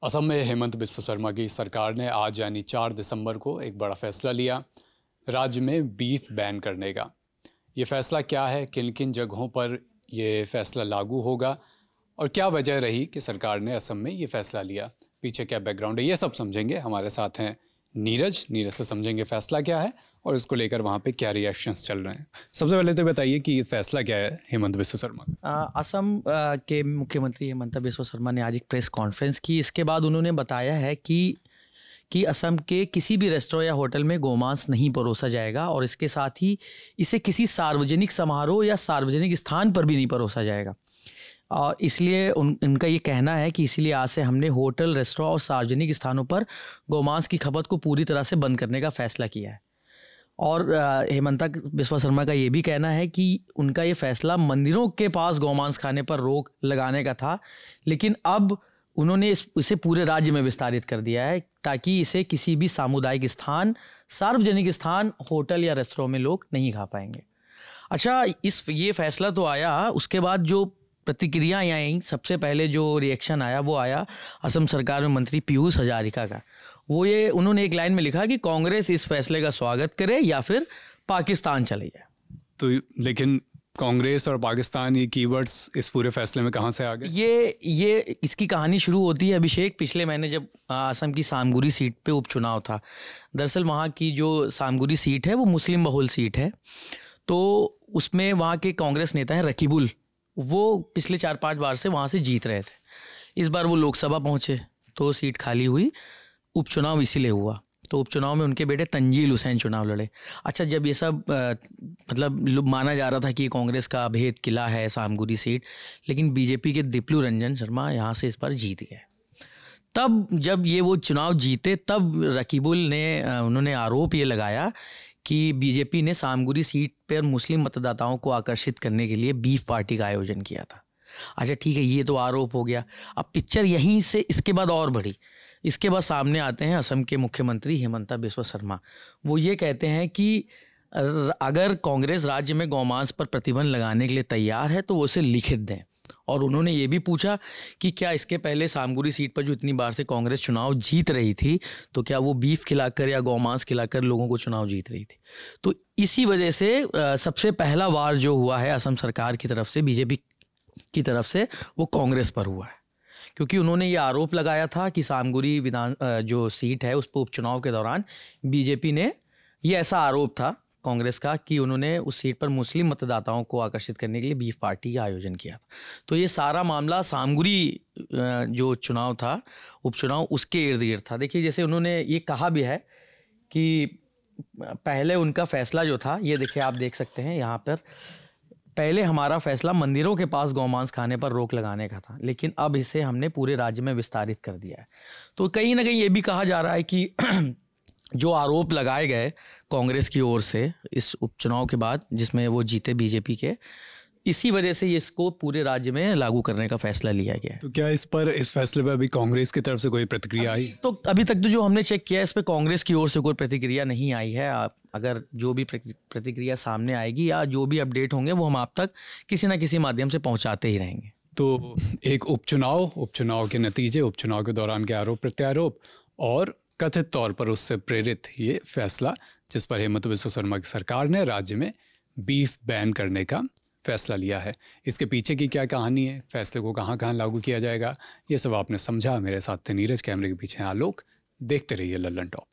असम में हेमंत बिस्वा शर्मा की सरकार ने आज यानी 4 दिसंबर को एक बड़ा फैसला लिया राज्य में बीफ बैन करने का। ये फैसला क्या है, किन किन जगहों पर ये फैसला लागू होगा और क्या वजह रही कि सरकार ने असम में ये फैसला लिया, पीछे क्या बैकग्राउंड है, ये सब समझेंगे। हमारे साथ हैं नीरज से समझेंगे फैसला क्या है और इसको लेकर वहाँ पे क्या रिएक्शंस चल रहे हैं। सबसे पहले तो बताइए कि ये फैसला क्या है हेमंत बिस्वा शर्मा। असम के मुख्यमंत्री हेमंत बिस्वा शर्मा ने आज एक प्रेस कॉन्फ्रेंस की। इसके बाद उन्होंने बताया है कि असम के किसी भी रेस्टोरेंट या होटल में गोमांस नहीं परोसा जाएगा और इसके साथ ही इसे किसी सार्वजनिक समारोह या सार्वजनिक स्थान पर भी नहीं परोसा जाएगा। और इसलिए उनका ये कहना है कि इसीलिए आज से हमने होटल, रेस्टोरेंट और सार्वजनिक स्थानों पर गोमांस की खपत को पूरी तरह से बंद करने का फैसला किया है। और हेमंत बिस्वा शर्मा का ये भी कहना है कि उनका ये फैसला मंदिरों के पास गोमांस खाने पर रोक लगाने का था, लेकिन अब उन्होंने इसे पूरे राज्य में विस्तारित कर दिया है ताकि इसे किसी भी सामुदायिक स्थान, सार्वजनिक स्थान, होटल या रेस्टोरेंट में लोग नहीं खा पाएंगे। अच्छा, ये फैसला तो आया, उसके बाद जो प्रतिक्रियाएं आई, सबसे पहले जो रिएक्शन आया वो आया असम सरकार में मंत्री पीयूष हजारिका का। उन्होंने एक लाइन में लिखा कि कांग्रेस इस फैसले का स्वागत करे या फिर पाकिस्तान चले जाए। तो लेकिन कांग्रेस और पाकिस्तान, ये कीवर्ड्स इस पूरे फैसले में कहाँ से आ गए? ये इसकी कहानी शुरू होती है अभिषेक, पिछले महीने जब असम की सामगुरी सीट पे उपचुनाव था। दरअसल वहाँ की जो सामगुरी सीट है वो मुस्लिम बहुल सीट है, तो उसमें वहाँ के कांग्रेस नेता हैं रकीबुल, वो पिछले 4-5 बार से वहाँ से जीत रहे थे। इस बार वो लोकसभा पहुँचे तो सीट खाली हुई, उपचुनाव इसीलिए हुआ। तो उपचुनाव में उनके बेटे तंजील हुसैन चुनाव लड़े। अच्छा, जब ये सब मतलब माना जा रहा था कि कांग्रेस का अभेद किला है सामगुरी सीट, लेकिन बीजेपी के दिप्लू रंजन शर्मा यहाँ से इस बार जीत गए। तब जब वो चुनाव जीते तब रकीबुल ने उन्होंने आरोप ये लगाया कि बीजेपी ने सामगुरी सीट पर मुस्लिम मतदाताओं को आकर्षित करने के लिए बीफ पार्टी का आयोजन किया था। अच्छा ठीक है, ये तो आरोप हो गया। अब पिक्चर यहीं से इसके बाद और बढ़ी। इसके बाद सामने आते हैं असम के मुख्यमंत्री हेमंत बिस्वा शर्मा। वो ये कहते हैं कि अगर कांग्रेस राज्य में गौमांस पर प्रतिबंध लगाने के लिए तैयार है तो वो उसे लिखित दें। और उन्होंने ये भी पूछा कि क्या इसके पहले सामगुरी सीट पर जो इतनी बार से कांग्रेस चुनाव जीत रही थी, तो क्या वो बीफ खिलाकर या गौमांस खिलाकर लोगों को चुनाव जीत रही थी। तो इसी वजह से सबसे पहला वार जो हुआ है असम सरकार की तरफ से, बीजेपी की तरफ से, वो कांग्रेस पर हुआ है। क्योंकि उन्होंने ये आरोप लगाया था कि सामगुरी जो सीट है उस पर उपचुनाव के दौरान बीजेपी ने, ये ऐसा आरोप था कांग्रेस का कि उन्होंने उस सीट पर मुस्लिम मतदाताओं को आकर्षित करने के लिए बीफ पार्टी का आयोजन किया था। तो ये सारा मामला सामगुरी जो चुनाव था, उपचुनाव, उसके इर्द गिर्द था। देखिए, जैसे उन्होंने ये कहा भी है कि पहले उनका फैसला जो था, ये देखिए आप देख सकते हैं यहाँ पर, पहले हमारा फैसला मंदिरों के पास गौमांस खाने पर रोक लगाने का था, लेकिन अब इसे हमने पूरे राज्य में विस्तारित कर दिया है। तो कहीं ना कहीं ये भी कहा जा रहा है कि जो आरोप लगाए गए कांग्रेस की ओर से इस उपचुनाव के बाद, जिसमें वो जीते बीजेपी के, इसी वजह से इसको पूरे राज्य में लागू करने का फैसला लिया गया है। तो क्या इस फैसले पर अभी कांग्रेस की तरफ से कोई प्रतिक्रिया आई? तो अभी तक तो जो हमने चेक किया है, इस पर कांग्रेस की ओर से कोई प्रतिक्रिया नहीं आई है। अगर जो भी प्रतिक्रिया सामने आएगी या जो भी अपडेट होंगे वो हम आप तक किसी ना किसी माध्यम से पहुंचाते ही रहेंगे। तो एक उपचुनाव के नतीजे, उपचुनाव के दौरान के आरोप प्रत्यारोप और कथित तौर पर उससे प्रेरित ये फैसला, जिस पर हेमंत बिस्वा शर्मा की सरकार ने राज्य में बीफ बैन करने का फैसला लिया है। इसके पीछे की क्या कहानी है, फैसले को कहाँ कहाँ लागू किया जाएगा, ये सब आपने समझा। मेरे साथ थे नीरज, कैमरे के पीछे आलोक। देखते रहिए लल्लन टॉप।